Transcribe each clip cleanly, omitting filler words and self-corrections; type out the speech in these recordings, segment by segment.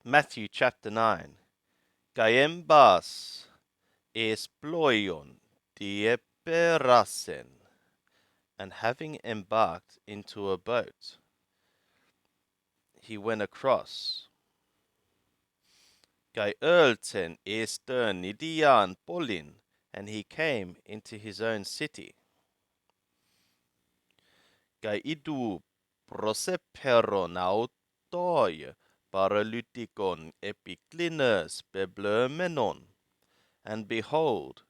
Matthew chapter 9. Gaiembas esploion dieperasen. And having embarked into a boat, he went across. Gai Erlten estern Nidian Polin, and he came into his own city. Gai idu proseperon autoi paralytikon epiklinus beblemenon, and behold,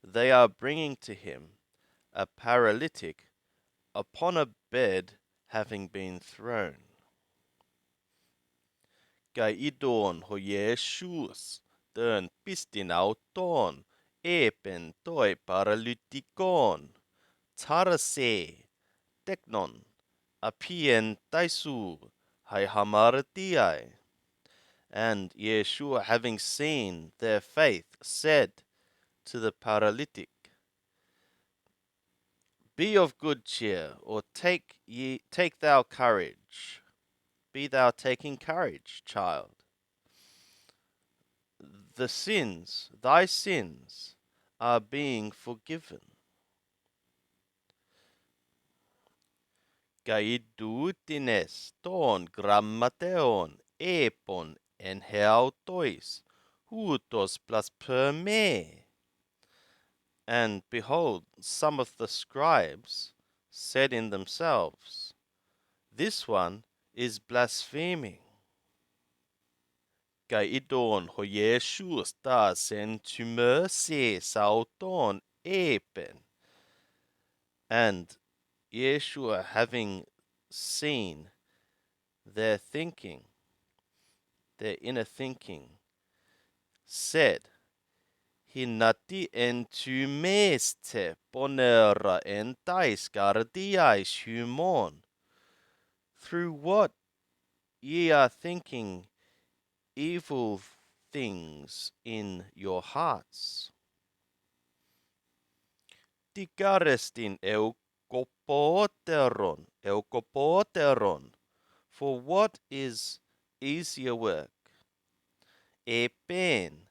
they are bringing to him a paralytic upon a bed having been thrown. Gai idon ho Jesus dön pistin auton epen toi paralytikon tarase teknon apien taisu hai hamartiai. And Yeshua, having seen their faith, said to the paralytic, Be of good cheer, or take thou courage. Be thou taking courage, child. Thy sins, are being forgiven. Gaidutines ton grammateon epon en heautois, hutos blaspheme. And behold, some of the scribes said in themselves, This one is blaspheming. Gaidon ho Jesus da sentumer se sauton epen. And Yeshua, having seen their thinking, their inner thinking, said, Hinati entumeste ponera entais gardiais humon. Through what ye are thinking evil things in your hearts. Tikarestin eukopoteron, for what is easier work? Epen,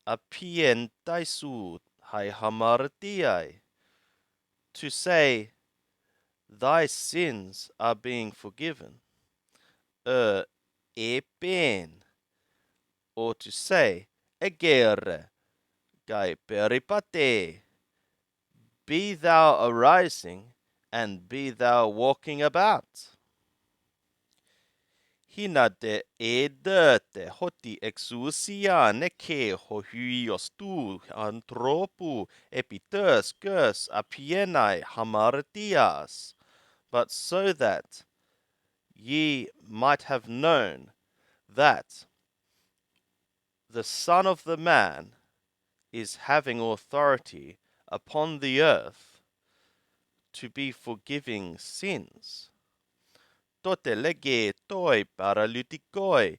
apien taisu hai hamartiai, to say, thy sins are being forgiven. Epen, or to say, egere, gai peripate, be thou arising, and be thou walking about. Hinate edete hoti exousia neke ho huios tu anthropu epites gus apienai hamartias, but so that ye might have known that the Son of the Man is having authority upon the earth to be forgiving sins. Tote lege toi paralytikoi.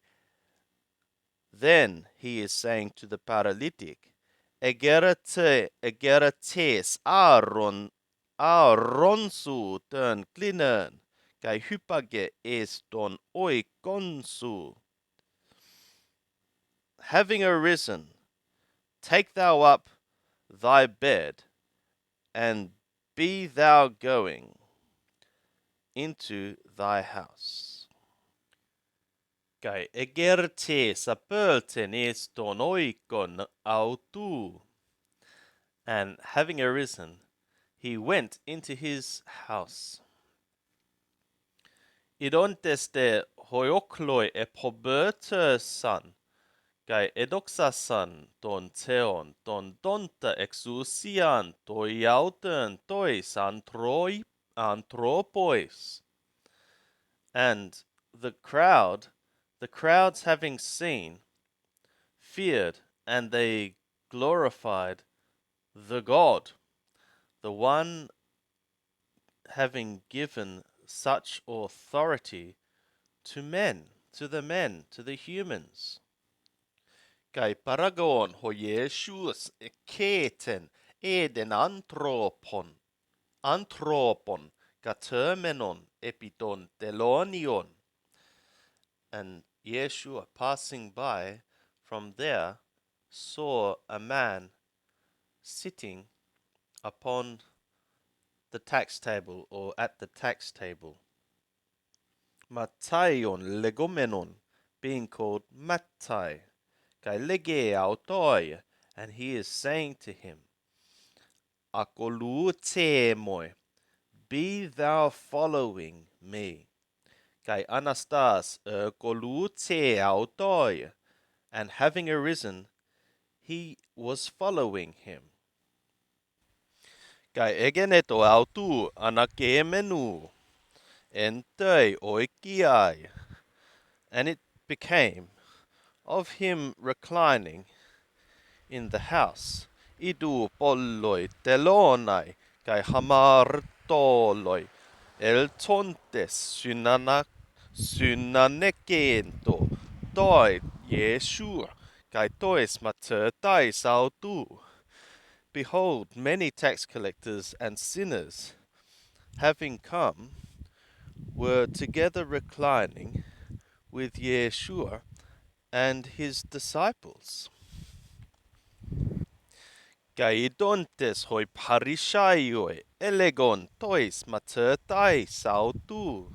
Then he is saying to the paralytic, Egerates aronsu tön klinen, kai hypage es ton oikonsu. Having arisen, take thou up thy bed, and be thou going into thy house. Kai egerte sapölten es ton oikon autu. And having arisen, he went into his house. Idonteste hoiokloi epoberter son, kai edoxasan ton theon ton donta exousian toiauten tois anthropois. And the crowds having seen, feared, and they glorified the God, the one having given such authority to the humans. Kai paragon ho Jesus eketen eden anthropon katermenon epiton telonion. And Yeshua, passing by from there, saw a man sitting upon the tax table or at the tax table. Mattaion legomenon, being called Mattai, kai lege autoi, and he is saying to him, Akolu moi, be thou following me. Kai anastas kolu autoi, and having arisen, he was following him. Kai egeneto autu anake menu, entei oikiai, and it became of him reclining in the house, idu polloi telonai, kai hamartoloi, el tontes synanekento, toi Yeshua, kai tois matertai sautu. Behold, many tax collectors and sinners, having come, were together reclining with Yeshua and his disciples. Gaidontes hoi parishaioi elegon tois matertai sautu.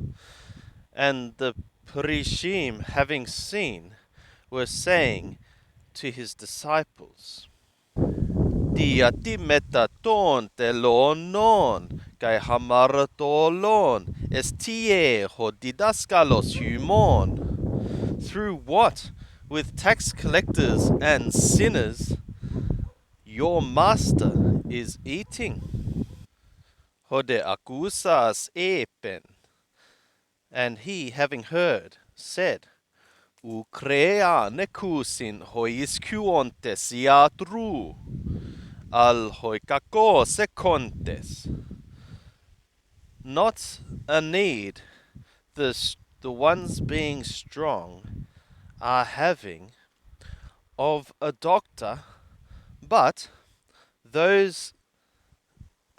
And the Parishim, having seen, were saying to his disciples, Diati meta ton telon non, kai hamartolon, estie ho didaskalos humon. Through what? With tax collectors and sinners, your master is eating. Hode acusas epen. And he, having heard, said, Ukrea nekusin hois kuontes iatru, al hoikako secontes. Not a need the ones being strong are having of a doctor, but those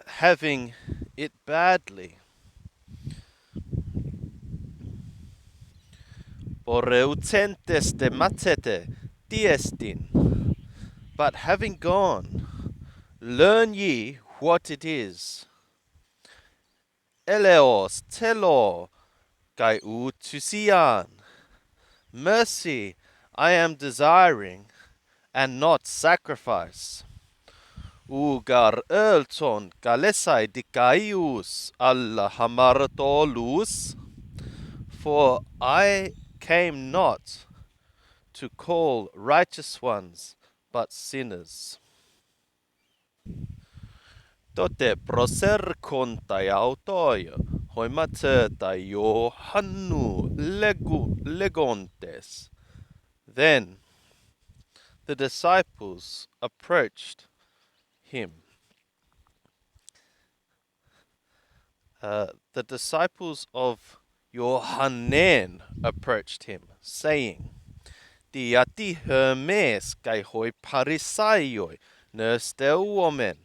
having it badly. Oreutentes de matete diestin. But having gone, learn ye what it is. Eleos telo kai utusian. Mercy I am desiring, and not sacrifice. Ugar elton galesai dikaius alla hamartolus. For I came not to call righteous ones, but sinners. Tote proser kontai autoio, hoi matertai jo hannu legontes. Then the disciples approached him. The disciples of Yohanan approached him, saying, Diati Hermes kai hoi parisaioi, nersteuomen,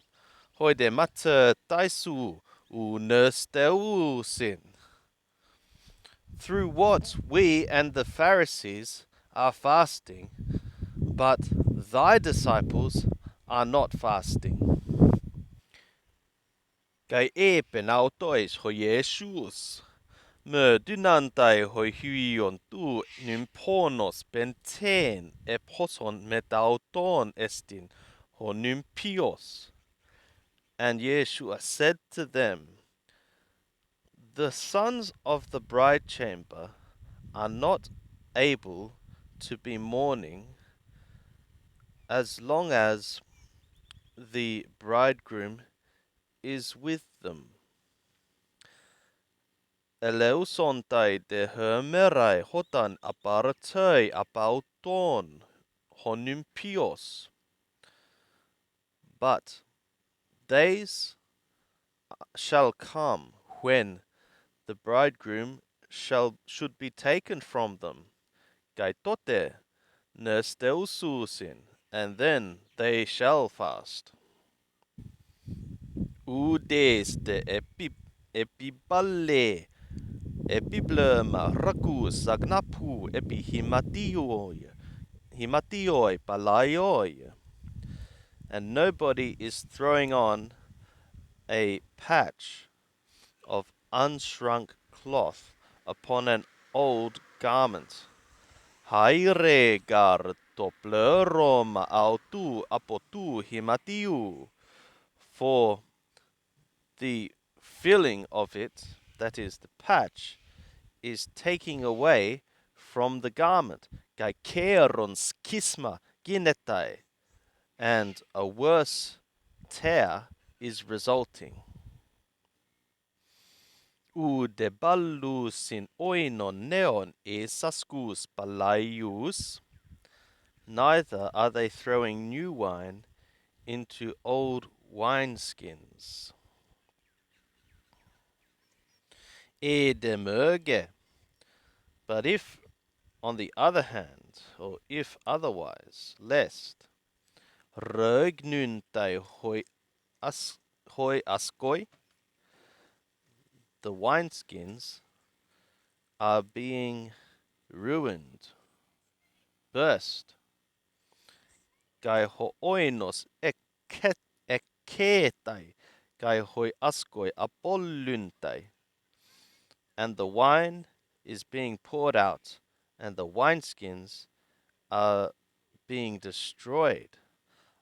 hoi de mater taisu u nersteusin. Through what we and the Pharisees are fasting, but thy disciples are not fasting. Kai epen autois ho Jesus, me dynantai hoi huion tu nymponos benten eposon metauton estin ho nympios. And Yeshua said to them, the sons of the bride chamber are not able to be mourning as long as the bridegroom is with them. Eleusontai de hermerai hotan aparatei apauton honympios. But days shall come when the bridegroom should be taken from them. Gaitote nesteususin, and then they shall fast. Udes de epiballe epiblema raku sagnapu himatioi palaioi. And nobody is throwing on a patch of unshrunk cloth upon an old garment. Haire gar topleroma autu apotu himatiu. For the filling of it, that is the patch, is taking away from the garment. Kai keron skisma ginetai. And a worse tear is resulting. Udeballu sin oinon neon esaskus palaius. Neither are they throwing new wine into old wineskins. Edemöge. But if, on the other hand, or if otherwise, lest rögnuntai hoi askoi, the wineskins are being ruined, burst. Kai ho oinos eketai, kai hoi askoi apolluntai. And the wine is being poured out, and the wineskins are being destroyed.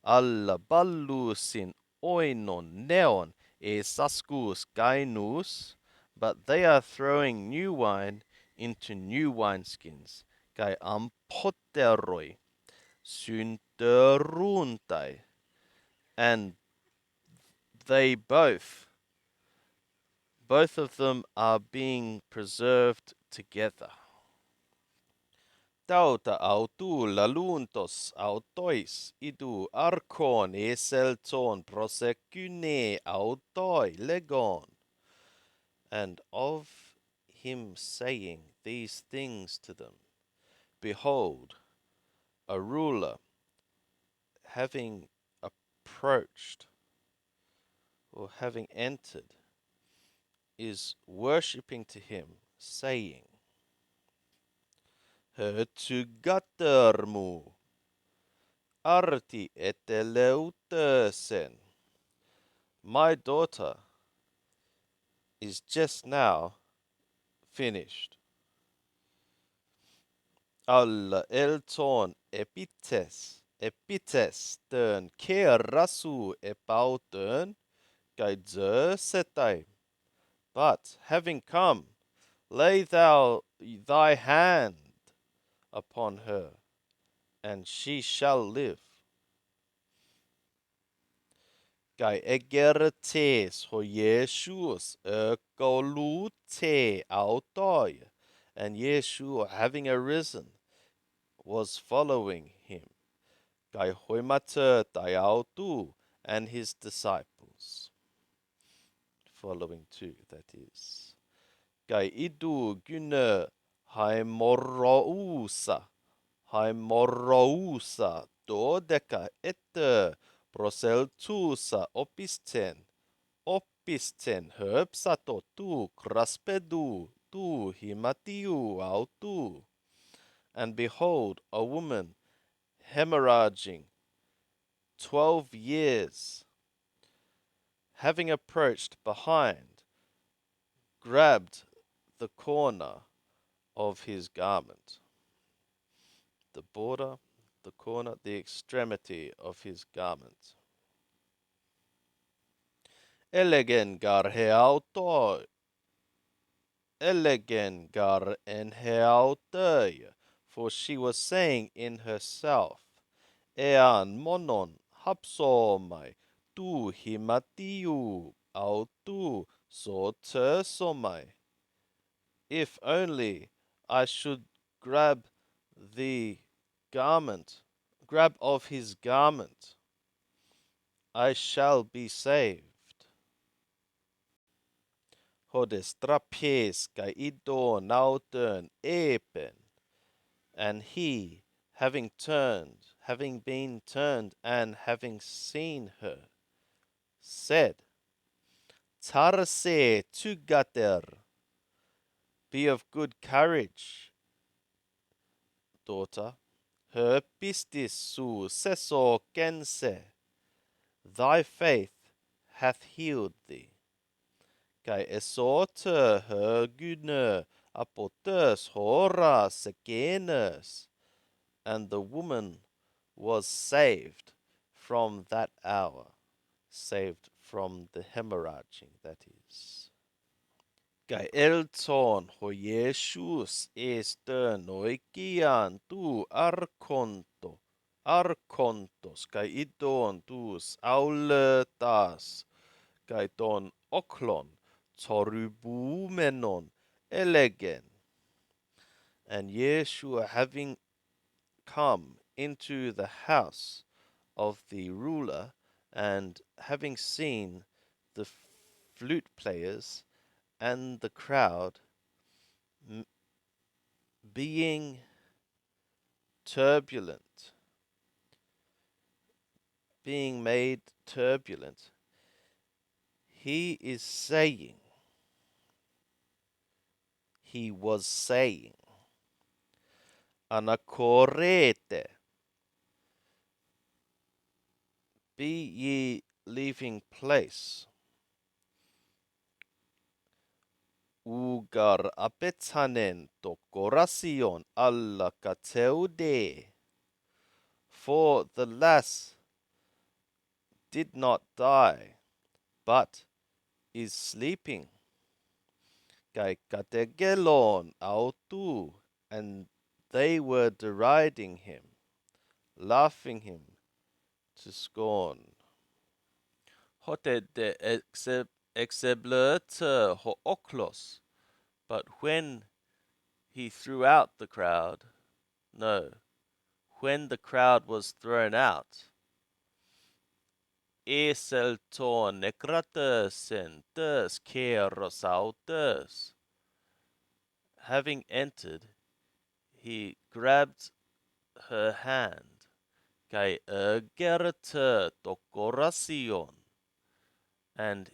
Alla ballusin oinon neon saskus gainus, but they are throwing new wine into new wineskins. Kai ampoteroi synteruntai, and they both of them are being preserved together. Tauta autu laluntos autois idu arkon eselton prosekyne autoi legon. And of him saying these things to them, behold, a ruler having approached or having entered is worshipping to him, saying, Hötugattermu arti eteleutösen. My daughter is just now finished. Alla elton epites tön kerasu epautön, gaidze setai. But having come, lay thou thy hand upon her, and she shall live. Gai egertes ho Jesus golute autoi, and Yeshua, having arisen, was following him. Gai hoimater autu, and his disciples, following too, that is. Gai idu gune haimorousa dodeka ette proseltusa opisten höpsato tu kraspedu tu himatiu autu. And behold, a woman hemorrhaging 12 years, having approached behind, grabbed the corner of his garment. The border, the corner, the extremity of his garment. Elegen gar heautoi. Elegen gar en heautoi. For she was saying in herself, Ean monon hapsomai, tu himatiu, autu so tersomai. If only I should grab the grab of his garment, I shall be saved. Hodestrapies kai ido nauten epen. And he, having been turned and having seen her, said, Tarse tugater, Be of good courage, daughter. Her pistis su seso kense. Thy faith hath healed thee. Kai esorte her gudne apotes hora sekenes. And the woman was saved from that hour. Saved from the hemorrhaging, that is. Kai elton ho Jesus este noikian tu arkontos kai idon tus auletas kai ton oklon torubumenon elegen. And Yeshua, having come into the house of the ruler, and having seen the flute players and the crowd being turbulent, being made turbulent, he was saying, Anakorete, be ye leaving place, ugar apetanen to coracion alla cateude, for the lass did not die, but is sleeping. Kai kategelon autu, and they were deriding him, laughing him to scorn. Hote de exeblete ho oklos, but when he threw out the crowd, no, when the crowd was thrown out, eselton necrates entes keros autes, having entered, he grabbed her hand, kai ergerte tokoracion, and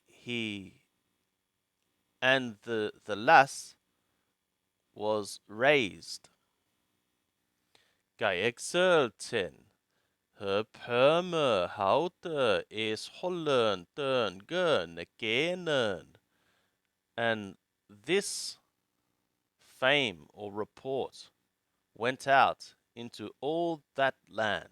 the lass was raised. Kai exulten, her perme haute is hollen turn gun again, and this fame or report went out into all that land.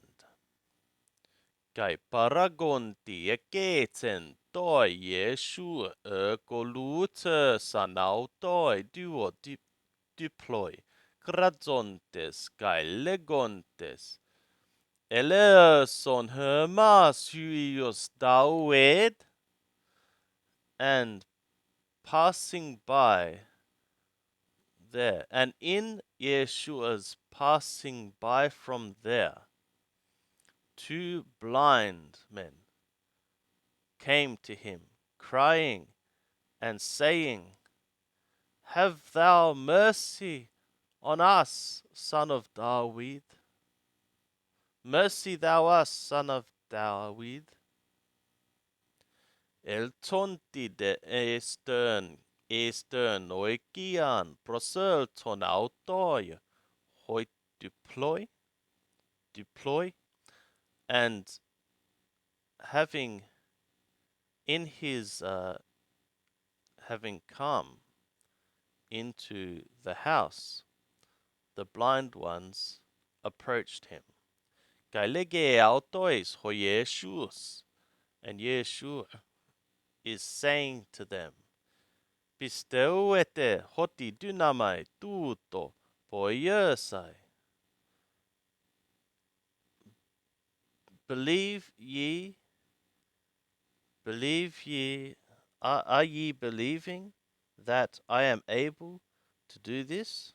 Kai paragonti eketen toi Jesu kolute sanau toi duo diploi grazontes kai legontes. Eleison hermas huios daued, and passing by there, and in Yeshua's passing by from there, 2 blind men came to him, crying and saying, Have thou mercy on us, son of David. Mercy thou us, son of David. El tonti de estern oikian prosel ton autoi hoi deploy, and having in his having come into the house, the blind ones approached him. Gailege autois ho Jesus, and Yeshua is saying to them, Pisteuete hoti dynamai tuto poiesai. Believe ye, are ye believing that I am able to do this?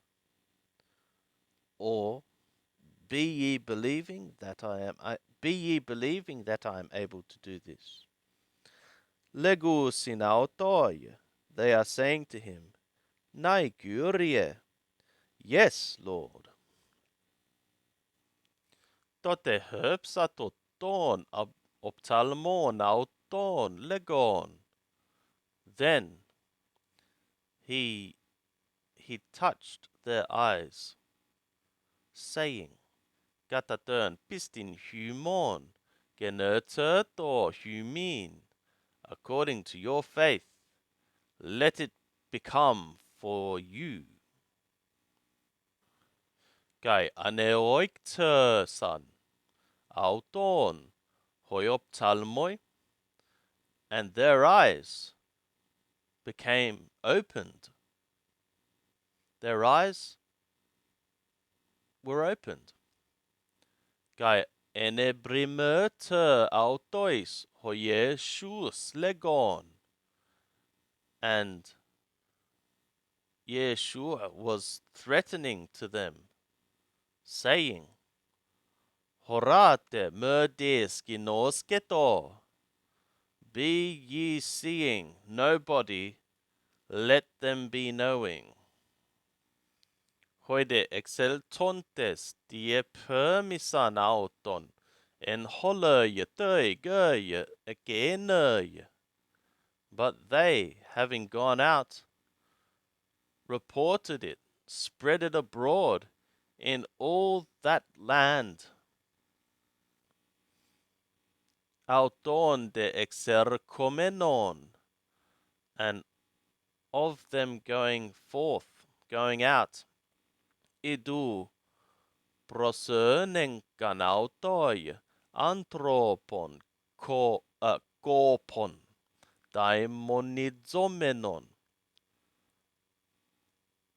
Or be ye believing that I am able to do this? Legu sinautoi, they are saying to him, Nai Kyrie, yes, Lord. Tote herbsato ton optalmon auton legon. Then he he touched their eyes, saying, Gatatern pistin humon, generter humin, according to your faith, let it become for you. Kai aneoikter san, auton, hoyoptalmoi, and their eyes became opened. Their eyes were opened. Kai enebrimerter autois hoyeshus legon, and Yeshua was threatening to them, saying, Horate merdes ginosketo, be ye seeing nobody, let them be knowing. Hoide exeltontes die permisan auton, en holle tøy gøy egenøy. But they, having gone out, reported it, spread it abroad in all that land. Auton de exercomenon, and of them going forth, going out, idu prosönenkan autoi anthropon kopon daimonizomenon.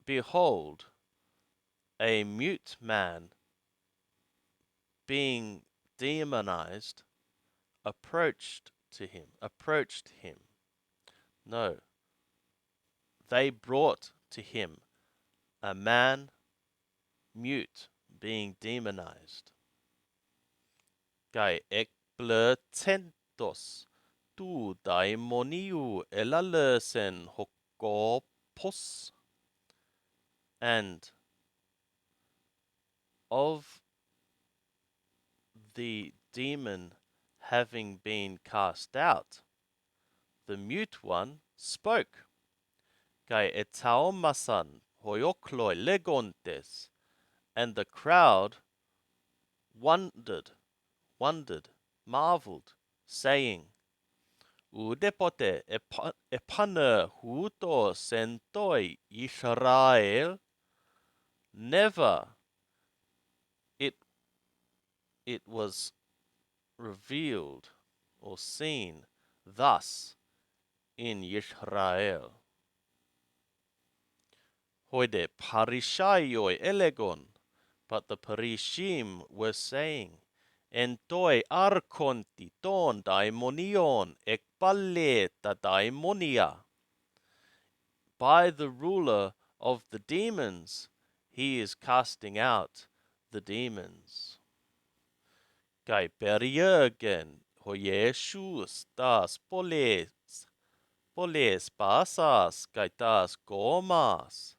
Behold, a mute man being demonized approached him. No, they brought to him a man mute being demonized. Kai ekpletentos tu daimoniu elalesen hokopos, and of the demon having been cast out, the mute one spoke. Kai etaomasan hoyokloi legontes, and the crowd wondered, marveled, saying, Udepote epane huto sentoi Israel. Never it was revealed or seen thus in Israel. Hoide parishaioi elegon, but the parishim were saying, Entoi arkonti ton daimonion ekpalleta daimonia. By the ruler of the demons, he is casting out the demons. Kai periergen hoyeshus das poles pasas kai das gomas.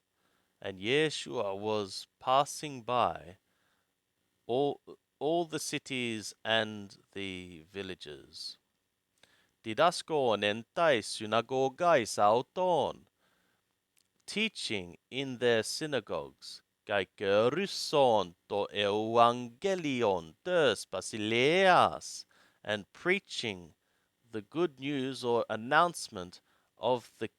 And Yeshua was passing by all the cities and the villages. Didaskon entai synagogais auton, teaching in their synagogues, kai gerusson to evangelion des basileas, and preaching the good news or announcement of the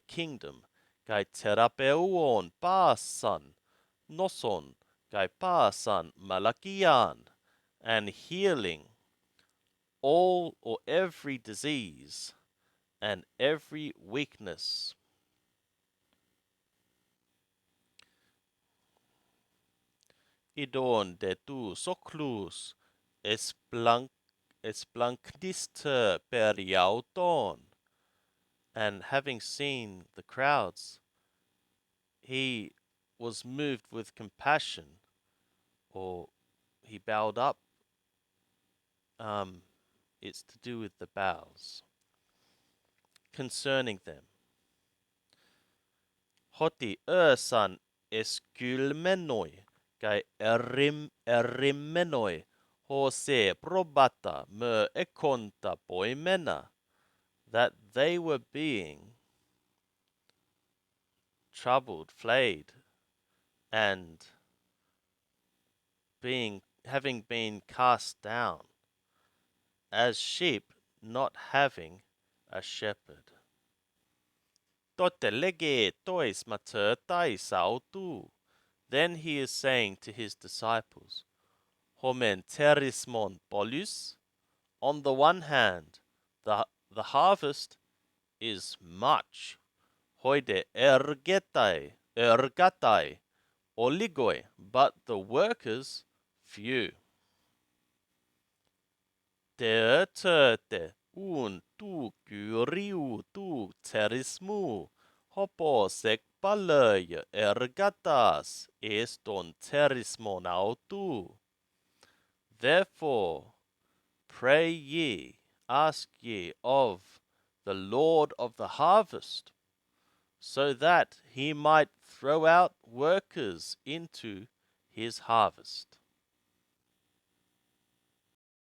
kingdom, kai terapeuon pasan, noson, kai pasan malakian, and healing all or every disease and every weakness. Idon de tu soclus esplancniste periauton. And having seen the crowds, he was moved with compassion, or he bowed up. It's to do with the bows. Concerning them. Hoti san eskulmenoi, kai erimenoi, hose probata me ekonta poimena, that they were being troubled, flayed, and having been cast down, as sheep not having a shepherd. Totelege tois mater tai sao tu. Then he is saying to his disciples, Homen terismon polus. On the one hand, the harvest is much. Hoide ergatai, oligoi, but the workers few. Te te un tu gyriu tu terismu, hopo sek palöj ergatas eston terismon autu. Therefore, pray ye, ask ye of the Lord of the harvest, so that he might throw out workers into his harvest.